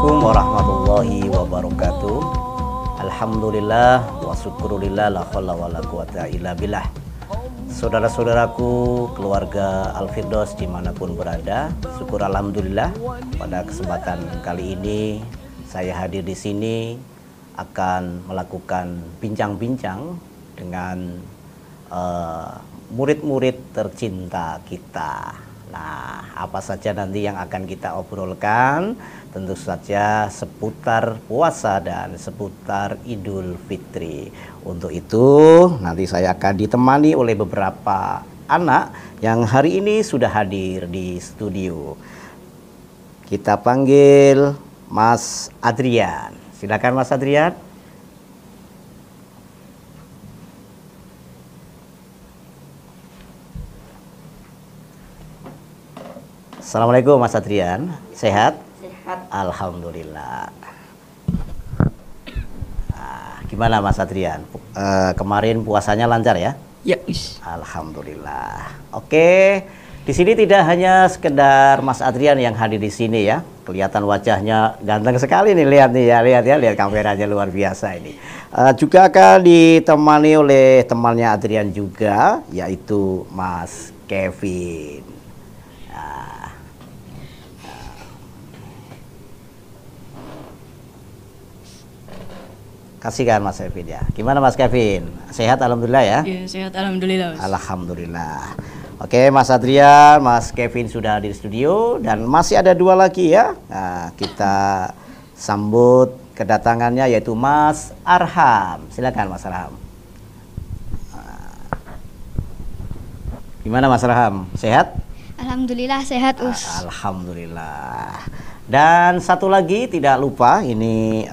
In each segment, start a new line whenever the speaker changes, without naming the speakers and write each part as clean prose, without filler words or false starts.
Assalamualaikum warahmatullahi wabarakatuh. Alhamdulillah wa syukurillah la haula wala quwata illa billah. Saudara-saudaraku, keluarga Al-Firdaus dimanapun berada, syukur alhamdulillah pada kesempatan kali ini saya hadir di sini akan melakukan bincang-bincang dengan murid-murid tercinta kita. Nah, apa saja nanti yang akan kita obrolkan? Tentu saja seputar puasa dan seputar Idul Fitri. Untuk itu nanti saya akan ditemani oleh beberapa anak yang hari ini sudah hadir di studio. Kita panggil Mas Adrian. Silakan Mas Adrian. Assalamualaikum Mas Adrian, sehat?
Sehat.
Alhamdulillah. Nah, gimana Mas Adrian? Kemarin puasanya lancar ya?
Ya, Is.
Alhamdulillah. Oke, di sini tidak hanya sekedar Mas Adrian yang hadir di sini ya. Kelihatan wajahnya ganteng sekali nih, lihat nih ya, lihat kameranya luar biasa ini. Juga akan ditemani oleh temannya Adrian juga, yaitu Mas Kevin. Kasihkan Mas Kevin ya. Gimana Mas Kevin? Sehat alhamdulillah ya?
Ya, sehat alhamdulillah, Mas.
Alhamdulillah. Oke, Mas Adrian, Mas Kevin sudah di studio dan masih ada dua lagi ya. Nah, kita sambut kedatangannya yaitu Mas Arham. Silakan Mas Arham. Gimana Mas Arham? Sehat?
Alhamdulillah sehat, Us.
Alhamdulillah. Dan satu lagi tidak lupa ini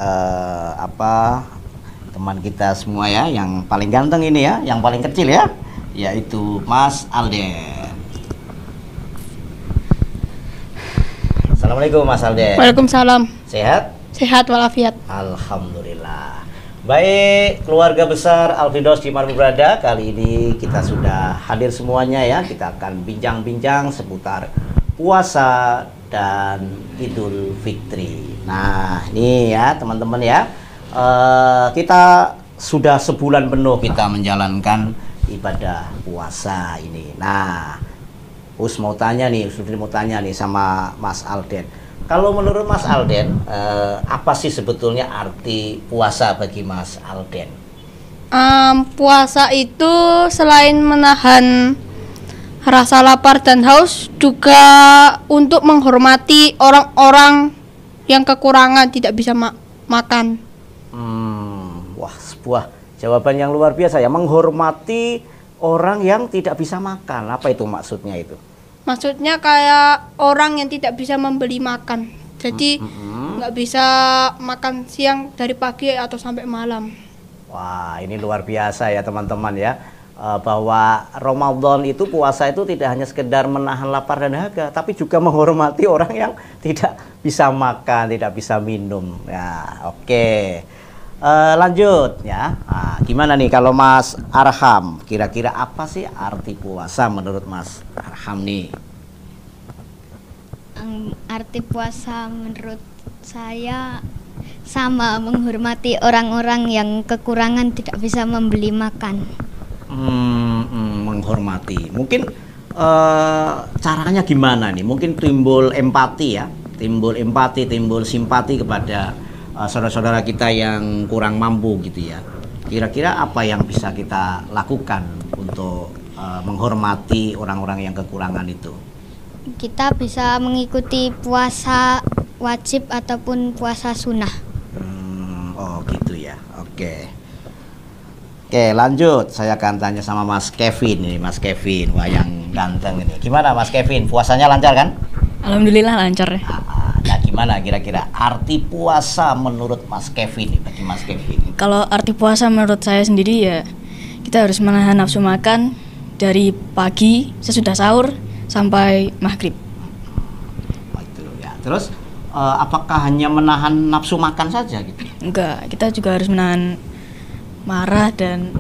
teman kita semua ya, yang paling ganteng ini ya, yang paling kecil ya, yaitu Mas Alden. Assalamualaikum Mas Alden.
Waalaikumsalam.
Sehat?
Sehat walafiat.
Alhamdulillah. Baik, keluarga besar Al-Firdaus dimanapun berada, kali ini kita sudah hadir semuanya ya. Kita akan bincang-bincang seputar puasa dan Idul Fitri. Nah, ini ya teman-teman ya. Kita sudah sebulan penuh kita menjalankan ibadah puasa ini. Nah, Us mau tanya nih sama Mas Alden. Kalau menurut Mas Alden, apa sih sebetulnya arti puasa bagi Mas Alden?
Puasa itu selain menahan rasa lapar dan haus, juga untuk menghormati orang-orang yang kekurangan tidak bisa makan.
Wah, sebuah jawaban yang luar biasa ya. Menghormati orang yang tidak bisa makan. Apa itu maksudnya itu?
Maksudnya kayak orang yang tidak bisa membeli makan. Jadi nggak bisa makan siang dari pagi atau sampai malam.
Wah, ini luar biasa ya teman-teman ya. Bahwa Ramadan itu, puasa itu tidak hanya sekedar menahan lapar dan dahaga, tapi juga menghormati orang yang tidak bisa makan, tidak bisa minum. Ya, oke. Lanjut ya. Nah, gimana nih kalau Mas Arham? Kira-kira apa sih arti puasa menurut Mas Arham nih?
Arti puasa menurut saya sama menghormati orang-orang yang kekurangan tidak bisa membeli makan.
Menghormati. Mungkin caranya gimana nih? Mungkin timbul empati ya, timbul simpati kepada saudara-saudara kita yang kurang mampu gitu ya. Kira-kira apa yang bisa kita lakukan untuk menghormati orang-orang yang kekurangan itu?
Kita bisa mengikuti puasa wajib ataupun puasa sunnah.
Oh gitu ya. Oke, lanjut. Saya akan tanya sama Mas Kevin ini, Mas Kevin, wah yang ganteng ini. Gimana Mas Kevin? Puasanya lancar kan?
Alhamdulillah lancar ya.
Nah, gimana kira-kira arti puasa menurut Mas Kevin nih, bagi Mas Kevin?
Kalau arti puasa menurut saya sendiri ya, kita harus menahan nafsu makan dari pagi sesudah sahur sampai maghrib.
Oh, itu ya. Terus apakah hanya menahan nafsu makan saja gitu?
Enggak, kita juga harus menahan marah dan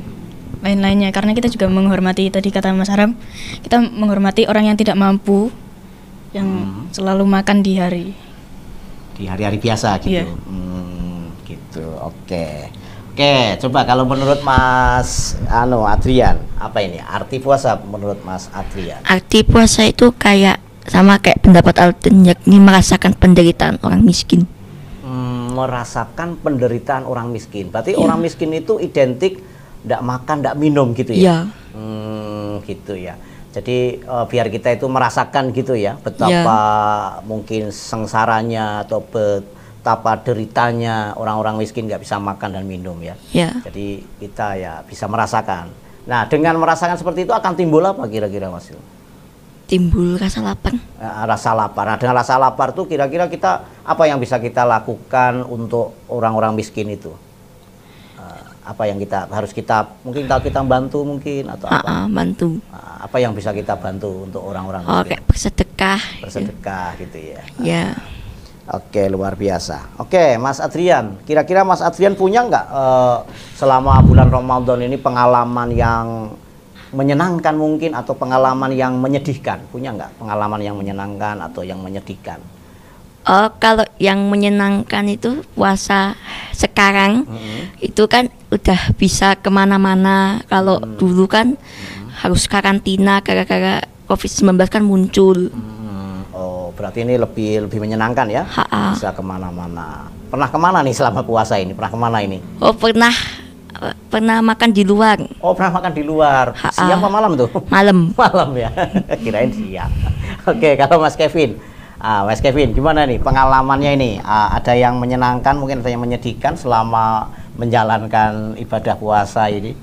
lain-lainnya, karena kita juga menghormati, tadi kata Mas Aram, kita menghormati orang yang tidak mampu, yang selalu makan di hari.
Di hari-hari biasa gitu.
Iya.
Gitu. Oke. Oke, coba kalau menurut Mas Adrian, apa ini arti puasa menurut Mas Adrian?
Arti puasa itu sama kayak pendapat Alden, yakni merasakan penderitaan orang miskin.
Merasakan penderitaan orang miskin. Berarti orang miskin itu identik tidak makan, tidak minum gitu ya?
Iya.
Gitu ya. Jadi biar kita itu merasakan gitu ya, betapa mungkin sengsaranya atau betapa deritanya orang-orang miskin nggak bisa makan dan minum ya.
Ya.
Jadi kita ya bisa merasakan. Nah, dengan merasakan seperti itu akan timbul apa kira-kira Mas?
Timbul rasa lapar.
Rasa lapar. Nah, dengan rasa lapar tuh kira-kira kita apa yang bisa kita lakukan untuk orang-orang miskin itu? Apa yang mungkin kita bantu mungkin atau apa?
Bantu.
Apa yang bisa kita bantu untuk orang-orang miskin?
Kayak bersedekah.
Bersedekah gitu ya.
Ya.
Oke, luar biasa. Oke, Mas Adrian, kira-kira Mas Adrian punya nggak selama bulan Ramadan ini pengalaman yang menyenangkan mungkin atau pengalaman yang menyedihkan? Punya nggak pengalaman yang menyenangkan atau yang menyedihkan?
Kalau yang menyenangkan itu puasa sekarang itu kan udah bisa kemana-mana. Kalau dulu kan harus karantina gara-gara COVID-19 kan muncul.
Oh, berarti ini lebih menyenangkan ya? Bisa kemana-mana. Pernah kemana nih selama puasa ini? Pernah kemana ini?
Pernah makan di luar.
Oh, pernah makan di luar. Siang apa malam tuh?
Malam.
Malam ya. Kirain siang. Oke, kalau Mas Kevin. Mas Kevin, gimana nih pengalamannya ini? Ada yang menyenangkan, mungkin ada yang menyedihkan selama menjalankan ibadah puasa ini?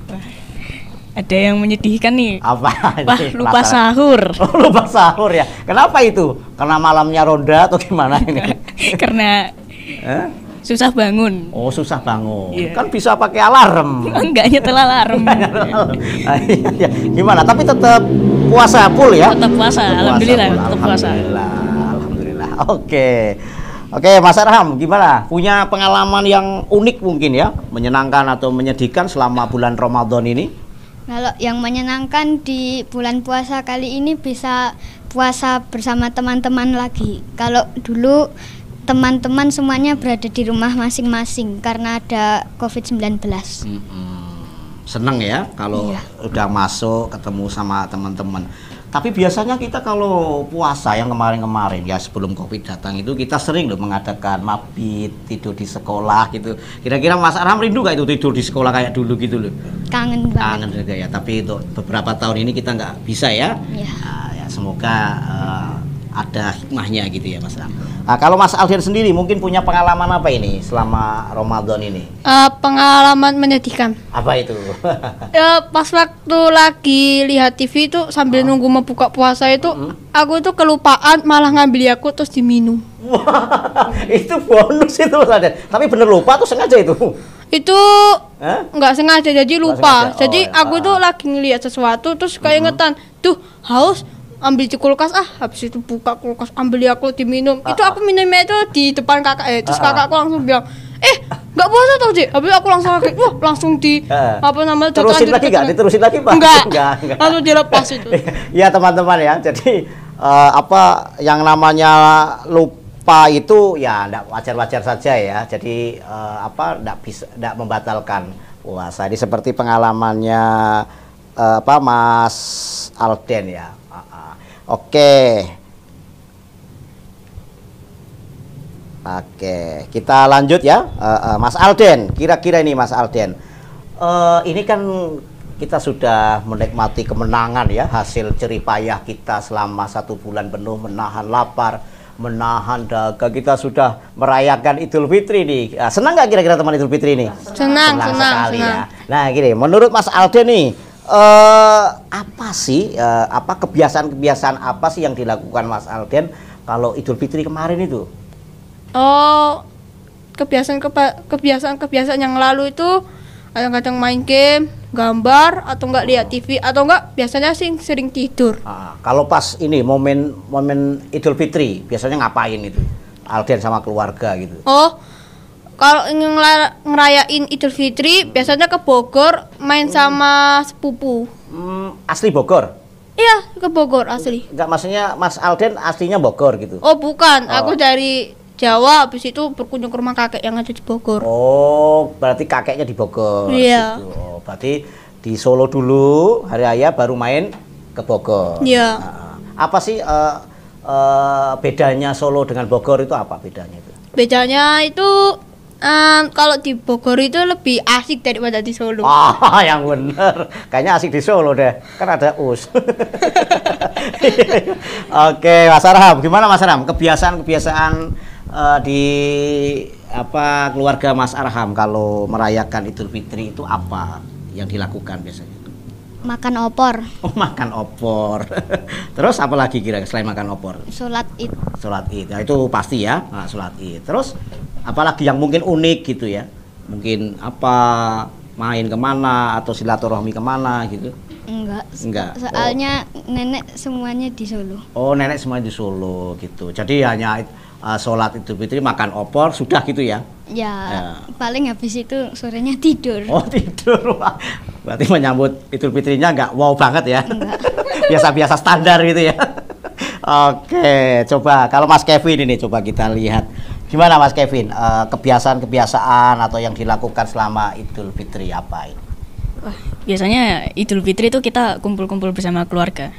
Ada yang menyedihkan nih.
Apa?
Wah, lupa sahur.
Oh, lupa sahur ya. Kenapa itu? Karena malamnya ronda atau gimana ini?
Karena susah bangun.
Oh, susah bangun.
Iya.
Kan bisa pakai alarm.
Enggak nyetel alarm.
Gimana? Tapi tetap puasa full ya?
Tetap puasa, alhamdulillah, tetap puasa.
Alhamdulillah. Oke, Mas Arham, gimana? Punya pengalaman yang unik mungkin ya, menyenangkan atau menyedihkan selama bulan Ramadan ini?
Kalau yang menyenangkan di bulan puasa kali ini bisa puasa bersama teman-teman lagi. Kalau dulu teman-teman semuanya berada di rumah masing-masing karena ada COVID-19.
Seneng ya kalau udah masuk ketemu sama teman-teman. Tapi biasanya kita kalau puasa yang kemarin-kemarin ya sebelum COVID datang itu kita sering loh mengadakan mabit, tidur di sekolah gitu. Kira-kira Mas Arham rindu gak itu tidur di sekolah kayak dulu gitu loh?
Kangen banget.
Kangen juga ya, tapi untuk beberapa tahun ini kita nggak bisa ya. Ya semoga ada hikmahnya gitu ya Mas Arham. Kalau Mas Alden sendiri mungkin punya pengalaman apa ini selama Ramadan ini?
Pengalaman menyedihkan.
Apa itu?
Pas waktu lagi lihat TV itu sambil nunggu mau buka puasa itu, aku itu kelupaan malah ngambil Yakult terus diminum.
Wah, itu bonus itu Mas Alden. Tapi bener lupa tuh sengaja itu?
Itu nggak sengaja jadi lupa.
Sengaja.
Jadi aku itu lagi ngeliat sesuatu terus keingetan, tuh haus. Ambil di kulkas, habis itu buka kulkas, ambil Yakult diminum. Itu aku minumnya itu di depan kakak, terus kakakku langsung bilang, nggak puasa tau Cik. Habis aku langsung kaget, wah langsung
terusin lagi nggak? Diterusin lagi Pak? Enggak.
Langsung dilepas itu.
Ya teman-teman ya, jadi yang namanya lupa itu ya enggak wajar-wajar saja ya. Jadi enggak membatalkan puasa. Ini seperti pengalamannya Mas Alden ya. Oke, kita lanjut ya, Mas Alden. Kira-kira ini Mas Alden, ini kan kita sudah menikmati kemenangan ya, hasil jerih payah kita selama 1 bulan penuh menahan lapar, menahan dahaga. Kita sudah merayakan Idul Fitri nih. Senang nggak kira-kira teman Idul Fitri ini?
Senang
Sekali ya. Nah, gini, menurut Mas Alden nih. Apa sih kebiasaan-kebiasaan apa sih yang dilakukan Mas Alden kalau Idul Fitri kemarin itu?
Oh, kebiasaan yang lalu itu kadang-kadang main game, gambar atau enggak lihat TV atau enggak biasanya sering tidur.
Kalau pas ini momen Idul Fitri biasanya ngapain itu? Alden sama keluarga gitu.
Oh, kalau ingin ngerayain Idul Fitri biasanya ke Bogor main sama sepupu.
Asli Bogor?
Iya, ke Bogor asli.
Enggak, maksudnya Mas Alden aslinya Bogor gitu?
Oh bukan, aku dari Jawa, habis itu berkunjung ke rumah kakek yang ada di Bogor.
Oh, berarti kakeknya di Bogor.
Iya.
Gitu. Oh, berarti di Solo dulu, hari raya baru main ke Bogor.
Iya.
Nah, apa sih bedanya Solo dengan Bogor itu apa bedanya itu?
Bedanya itu kalau di Bogor itu lebih asik daripada di Solo.
Ah, yang bener. Kayaknya asik di Solo deh. Kan ada US. Oke, Mas Arham, gimana Mas Arham? Kebiasaan-kebiasaan di apa keluarga Mas Arham kalau merayakan Idul Fitri itu apa yang dilakukan biasanya?
Makan opor,
Oh, makan opor. Terus apa lagi kira selain makan opor?
sholat id.
Sholat Id. Nah, itu pasti ya, sholat Id. Terus apalagi yang mungkin unik gitu ya? Mungkin apa main kemana atau silaturahmi kemana gitu? Enggak.
Soalnya nenek semuanya di Solo.
Oh, nenek semuanya di Solo gitu. Jadi hanya sholat Idul Fitri, makan opor, sudah gitu ya?
Ya, paling habis itu sorenya tidur.
Oh, tidur. Wah, berarti menyambut Idul Fitrinya nggak wow banget ya? Biasa-biasa standar gitu ya? Oke, coba kalau Mas Kevin ini coba kita lihat. Gimana Mas Kevin, kebiasaan-kebiasaan atau yang dilakukan selama Idul Fitri apa ini?
Wah, biasanya Idul Fitri itu kita kumpul-kumpul bersama keluarga.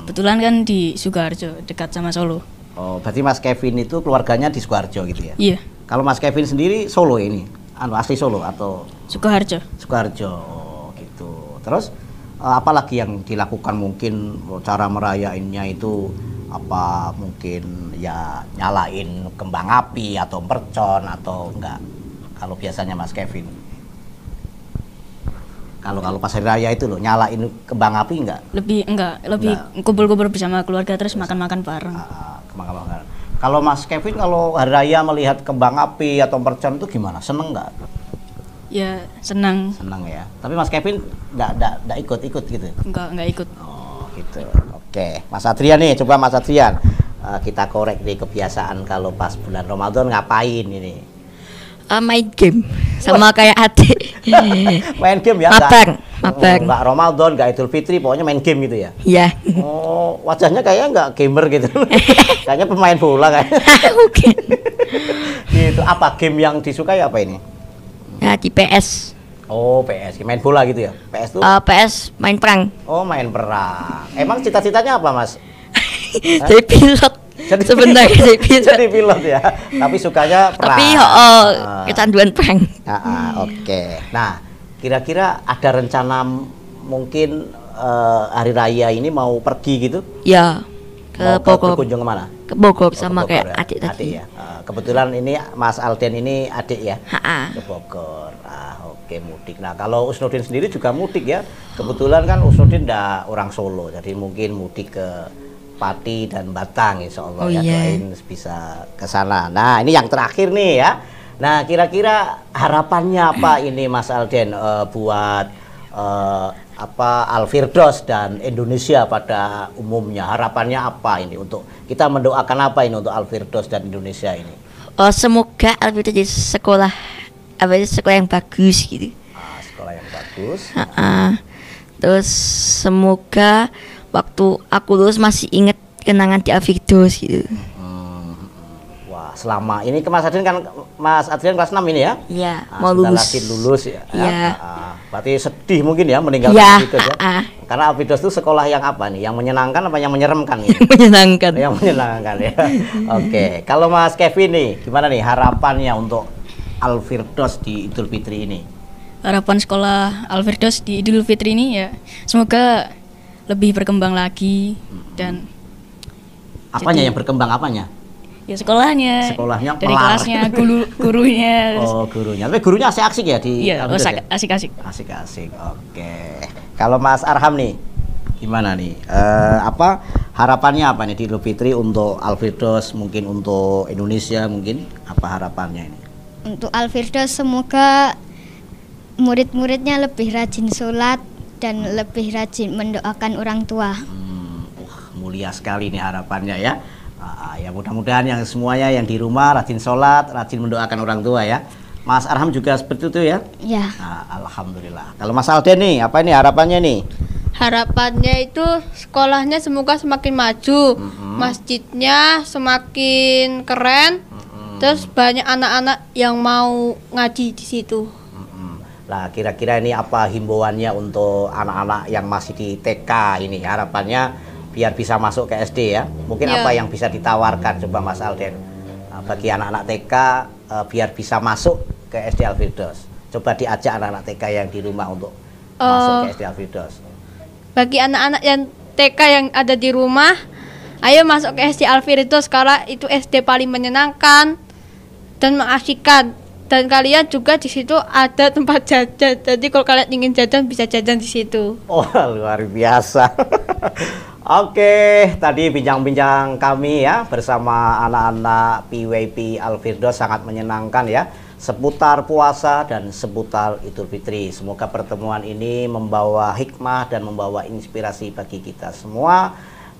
Kebetulan kan di Sukoharjo, dekat sama Solo.
Oh, berarti Mas Kevin itu keluarganya di Sukoharjo gitu ya?
Iya,
Kalau Mas Kevin sendiri Solo ini, asli Solo atau
Sukoharjo.
Sukoharjo? Oh, gitu. Terus apalagi yang dilakukan mungkin cara merayainnya itu apa mungkin ya nyalain kembang api atau mercon atau enggak? Kalau biasanya Mas Kevin. Kalau pas hari raya itu loh nyalain kembang api enggak?
Lebih kumpul-kumpul bersama keluarga terus makan-makan bareng.
Kembang-kembang. Kalau Mas Kevin kalau hari raya melihat kembang api atau mercon itu gimana? Seneng nggak?
Ya, senang.
Seneng ya. Tapi Mas Kevin nggak ikut gitu?
Enggak ikut.
Oh gitu. Oke, Mas Adrian nih, coba Mas Adrian kita korek nih kebiasaan kalau pas bulan Ramadan ngapain ini?
Main game sama kayak adik.
Main game ya?
Mabar.
Nggak Ramadan, nggak Idul Fitri, pokoknya main game gitu ya?
Ya.
Oh, wajahnya kayaknya nggak gamer gitu. Kayaknya pemain bola kayaknya.
Mungkin.
Gitu. Apa game yang disukai apa ini?
Ya di PS.
Oh, PS, main bola gitu ya? PS tuh?
PS main perang.
Oh, main perang. Emang cita-citanya apa, Mas?
Jadi pilot. Sebenarnya jadi pilot.
Jadi pilot ya. Tapi sukanya perang.
Tapi kecanduan perang.
Oke. Nah, kira-kira ada rencana mungkin hari raya ini mau pergi gitu?
Ya. Ke Bogor.
Berkunjung kemana?
Ke Bogor sama
Bogor,
kayak
ya?
adik tadi.
Ya. Kebetulan ini Mas Alden ini adik ya?
Ha-ha.
Ke Bogor. Oke, mudik. Nah, kalau Usnudin sendiri juga mudik ya. Kebetulan kan Usnudin dah orang Solo, jadi mungkin mudik ke Pati dan Batang, insya Allah ya, doain bisa ke sana. Nah, ini yang terakhir nih ya. Nah, kira-kira harapannya apa ini Mas Alden buat Al-Firdaus dan Indonesia pada umumnya? Harapannya apa ini untuk kita mendoakan apa ini untuk Al-Firdaus dan Indonesia ini?
Semoga Al-Firdaus jadi sekolah yang bagus gitu.
Sekolah yang bagus.
Terus semoga waktu aku lulus masih inget kenangan di Al-Firdaus gitu.
Wah, selama ini ke Mas Adrian kelas 6 ini ya?
Iya,
mau lulus. Lagi lulus ya.
Iya.
Berarti sedih mungkin ya meninggalkan Al-Firdaus ya. Karena Al-Firdaus itu sekolah yang apa nih? Yang menyenangkan apa yang menyeramkan nih?
Menyenangkan.
Yang menyenangkan ya. Oke, kalau Mas Kevin nih, gimana nih harapannya untuk Al-Firdaus di Idul Fitri ini?
Harapan sekolah Al-Firdaus di Idul Fitri ini ya semoga lebih berkembang lagi dan
apanya yang berkembang apanya?
Ya sekolahnya dari
melar.
kelasnya, gurunya.
Oh, gurunya. Tapi gurunya asik-asik ya di
Iya, asik-asik.
Asik-asik. Oke. Kalau Mas Arham nih gimana nih? Harapannya apa nih di Idul Fitri untuk Al-Firdaus, mungkin untuk Indonesia mungkin apa harapannya ini?
Untuk Al-Firdaus semoga murid-muridnya lebih rajin sholat dan lebih rajin mendoakan orang tua.
Mulia sekali nih harapannya ya. Ya mudah-mudahan yang semuanya yang di rumah rajin sholat, rajin mendoakan orang tua ya. Mas Arham juga seperti itu ya?
Ya.
Alhamdulillah. Kalau Mas Alden nih, apa ini harapannya nih?
Harapannya itu sekolahnya semoga semakin maju, masjidnya semakin keren, Terus banyak anak-anak yang mau ngaji di situ.
Nah, kira-kira ini apa himbauannya untuk anak-anak yang masih di TK ini? Harapannya biar bisa masuk ke SD ya. Mungkin
Ya.
apa yang bisa ditawarkan coba Mas Alden bagi anak-anak TK biar bisa masuk ke SD Al-Firdaus. Coba diajak anak-anak TK yang di rumah untuk masuk ke SD Al-Firdaus.
Bagi anak-anak yang TK yang ada di rumah, ayo masuk ke SD Al-Firdaus karena itu SD paling menyenangkan dan mengasyikkan. Dan kalian juga di situ ada tempat jajan. Jadi kalau kalian ingin jajan bisa jajan di situ.
Oh, luar biasa. Oke, tadi bincang-bincang kami ya bersama anak-anak PWP Al-Firdaus sangat menyenangkan ya, seputar puasa dan seputar Idul Fitri. Semoga pertemuan ini membawa hikmah dan membawa inspirasi bagi kita semua.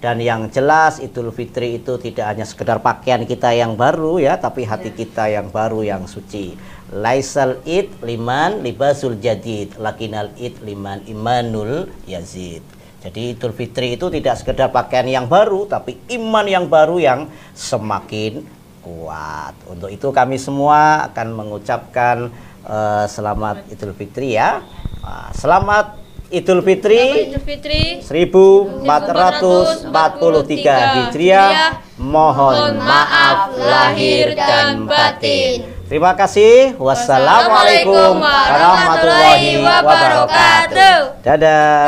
Dan yang jelas Idul Fitri itu tidak hanya sekedar pakaian kita yang baru ya, tapi hati kita yang baru, yang suci. Laisal id liman libasul jadid, lakinal id liman imanul yazid. Jadi Idul Fitri itu tidak sekedar pakaian yang baru, tapi iman yang baru yang semakin kuat. Untuk itu kami semua akan mengucapkan selamat Idul Fitri ya. Selamat Idul Fitri 1443 Hijriah. Mohon maaf lahir dan batin. Terima kasih. Wassalamualaikum warahmatullahi wabarakatuh. Dadah.